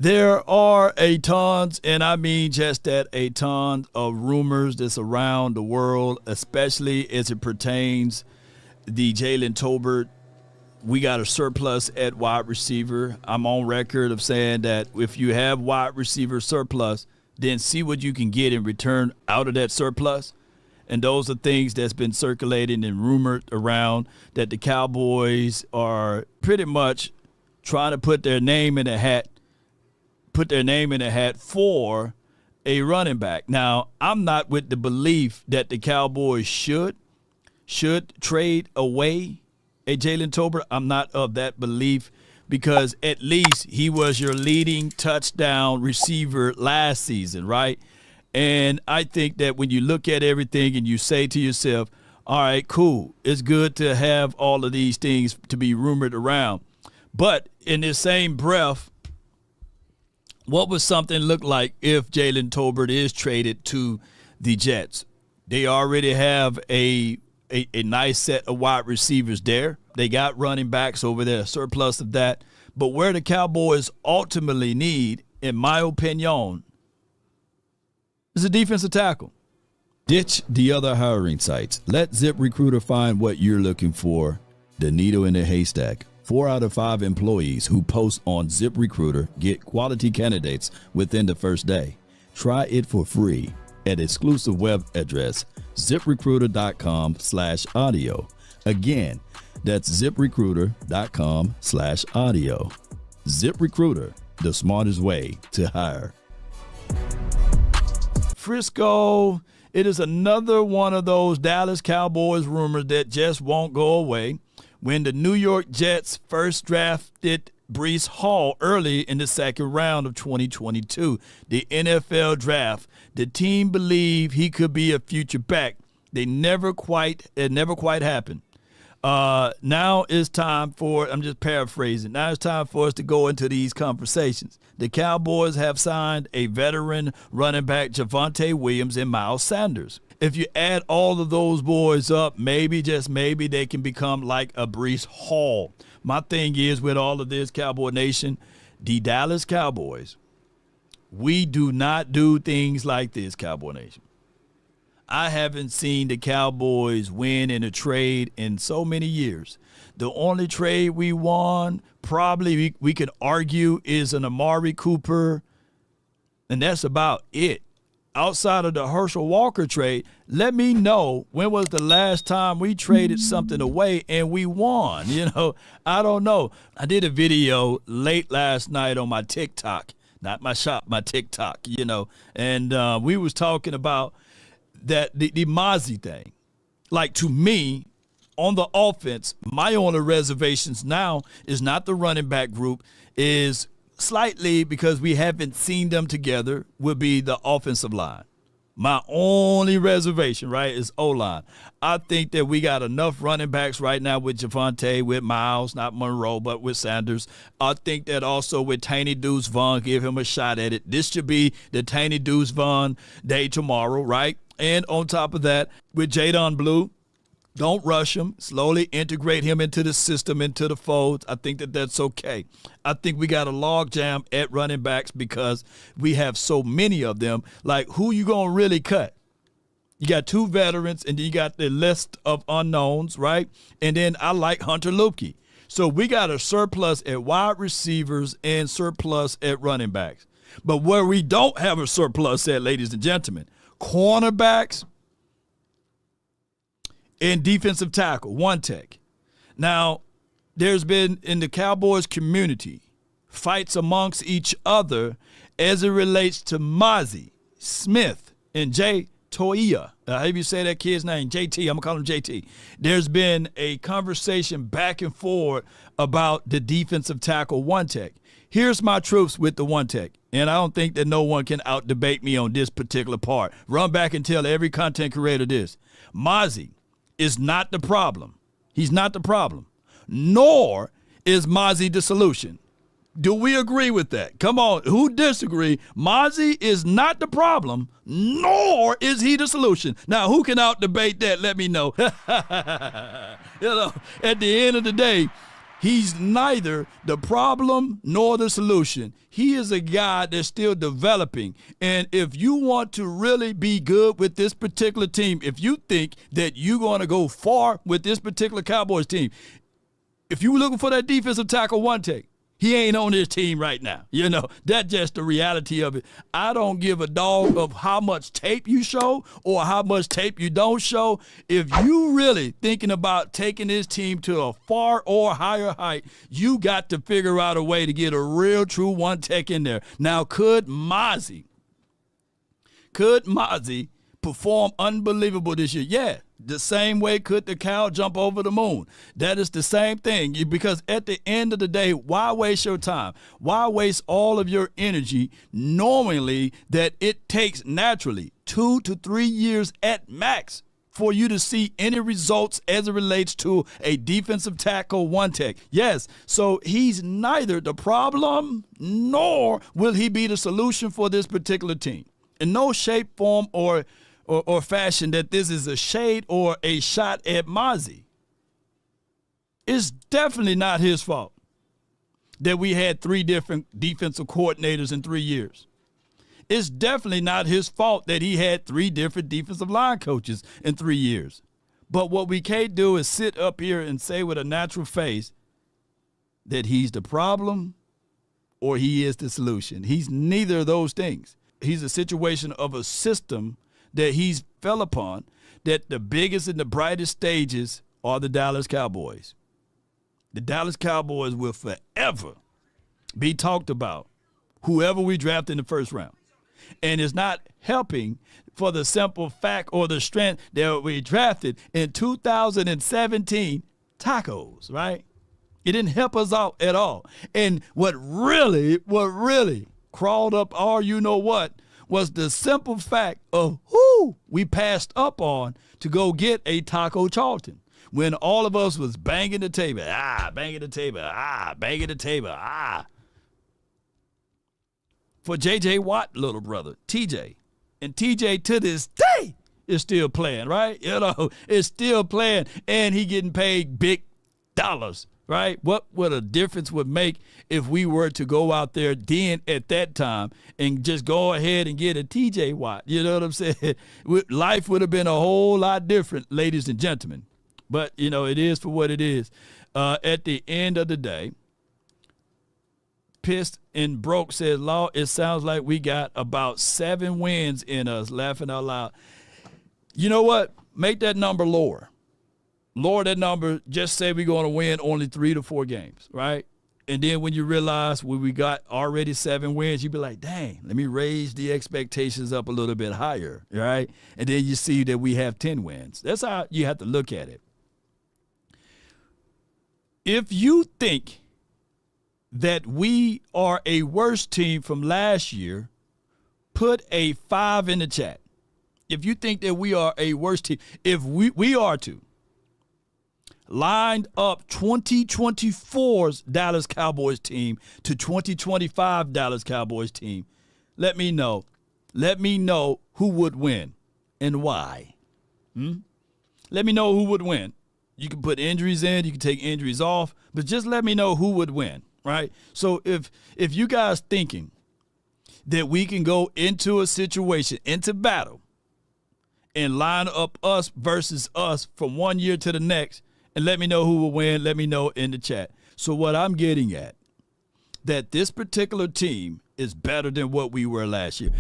There are a tons, and I mean just that, a ton of rumors that's around the world, especially as it pertains the Jaylen Tolbert. We got a surplus at wide receiver. I'm on record of saying that if you have wide receiver surplus, then see what you can get in return out of that surplus. And those are things that's been circulating and rumored around, that the Cowboys are pretty much trying to put their name in a hat for a running back. Now, I'm not with the belief that the Cowboys should trade away a Jaylen Tolbert. I'm not of that belief, because at least he was your leading touchdown receiver last season, right? And I think that when you look at everything and you say to yourself, all right, cool, it's good to have all of these things to be rumored around. But in the same breath, what would something look like if Jaylen Tolbert is traded to the Jets? They already have a nice set of wide receivers there. They got running backs over there, surplus of that. But where the Cowboys ultimately need, in my opinion, is a defensive tackle. Ditch the other hiring sites. Let ZipRecruiter find what you're looking for, the needle in the haystack. 4 out of 5 employees who post on ZipRecruiter get quality candidates within the first day. Try it for free at exclusive web address ZipRecruiter.com/audio. Again, that's ZipRecruiter.com/audio. ZipRecruiter, the smartest way to hire. Frisco, it is another one of those Dallas Cowboys rumors that just won't go away. When the New York Jets first drafted Breece Hall early in the second round of 2022, the NFL draft, the team believed he could be a future back. It never quite happened. Now it's time for, I'm just paraphrasing, now it's time for us to go into these conversations. The Cowboys have signed a veteran running back, Javonte Williams and Miles Sanders. If you add all of those boys up, maybe, just maybe, they can become like a Breece Hall. My thing is, with all of this, Cowboy Nation, the Dallas Cowboys, we do not do things like this, Cowboy Nation. I haven't seen the Cowboys win in a trade in so many years. The only trade we won, probably we could argue, is an Amari Cooper, and that's about it. Outside of the Herschel Walker trade, let me know when was the last time we traded something away and we won. I don't know. I did a video late last night on my TikTok, not my shop, my TikTok, and we was talking about that the Mazi thing. Like, to me, on the offense, my only reservations now is not the running back group, is slightly, because we haven't seen them together, will be the offensive line. My only reservation, right, is O-line. I think that we got enough running backs right now with Javonte, with Miles, not Monroe, but with Sanders. I think that also with Tanny Deuce Vaughn, give him a shot at it. This should be the Tanny Deuce Vaughn day tomorrow, right? And on top of that, with Jaylen Blue, don't rush him. Slowly integrate him into the system, into the fold. I think that that's okay. I think we got a log jam at running backs because we have so many of them. Like, who you going to really cut? You got 2 veterans, and then you got the list of unknowns, right? And then I like Hunter Lupke. So we got a surplus at wide receivers and surplus at running backs. But where we don't have a surplus at, ladies and gentlemen, cornerbacks and defensive tackle, one tech. Now, there's been, in the Cowboys community, fights amongst each other as it relates to Mazi, Smith, and Jay Toia. How do you say that kid's name? JT. I'm going to call him JT. There's been a conversation back and forth about the defensive tackle one tech. Here's my truths with the one tech, and I don't think that no one can out-debate me on this particular part. Run back and tell every content creator this. Mazi is not the problem. He's not the problem. Nor is Mazi the solution. Do we agree with that? Come on, who disagree? Mazi is not the problem, nor is he the solution. Now, who can out-debate that? Let me know. At the end of the day, he's neither the problem nor the solution. he is a guy that's still developing. And if you want to really be good with this particular team, if you think that you're going to go far with this particular Cowboys team, if you were looking for that defensive tackle one take, he ain't on this team right now. You know, that's just the reality of it. I don't give a dog of how much tape you show or how much tape you don't show. If you really thinking about taking this team to a far or higher height, you got to figure out a way to get a real true one tech in there. Now, could Mazi perform unbelievable this year? Yeah. The same way could the cow jump over the moon. That is the same thing, because at the end of the day, why waste your time? Why waste all of your energy knowingly that it takes naturally 2 to 3 years at max for you to see any results as it relates to a defensive tackle one tech? Yes, so he's neither the problem nor will he be the solution for this particular team. In no shape, form, or fashion that this is a shade or a shot at Mazi. It's definitely not his fault that we had 3 different defensive coordinators in 3 years. It's definitely not his fault that he had 3 different defensive line coaches in 3 years. But what we can't do is sit up here and say with a natural face that he's the problem or he is the solution. He's neither of those things. He's a situation of a system that he's fell upon, that the biggest and the brightest stages are the Dallas Cowboys. The Dallas Cowboys will forever be talked about, whoever we draft in the first round. And it's not helping for the simple fact or the strength that we drafted in 2017 tacos, right? It didn't help us out at all. And what really crawled up our you-know-what was the simple fact of who we passed up on to go get a Taco Charlton when all of us was banging the table, banging the table, banging the table, for J.J. Watt, little brother, T.J. And T.J. to this day is still playing, right? You know, is still playing, and he getting paid big dollars, right? What a difference would make if we were to go out there then at that time and just go ahead and get a TJ Watt. You know what I'm saying? Life would have been a whole lot different, ladies and gentlemen. But, you know, it is for what it is. At the end of the day, Pissed and Broke says, Law, it sounds like we got about 7 wins in us, laughing out loud. You know what? Make that number lower. Lower that number, just say we're going to win only 3 to 4 games, right? And then when you realize when we got already 7 wins, you be like, dang, let me raise the expectations up a little bit higher, right? And then you see that we have 10 wins. That's how you have to look at it. If you think that we are a worse team from last year, put a 5 in the chat. If you think that we are a worse team, if we are to, lined up 2024's Dallas Cowboys team to 2025 Dallas Cowboys team, let me know. Let me know who would win and why. Let me know who would win. You can put injuries in, you can take injuries off, but just let me know who would win, right? So if you guys thinking that we can go into a situation, into battle, and line up us versus us from one year to the next, and let me know who will win. Let me know in the chat. So what I'm getting at, that this particular team is better than what we were last year.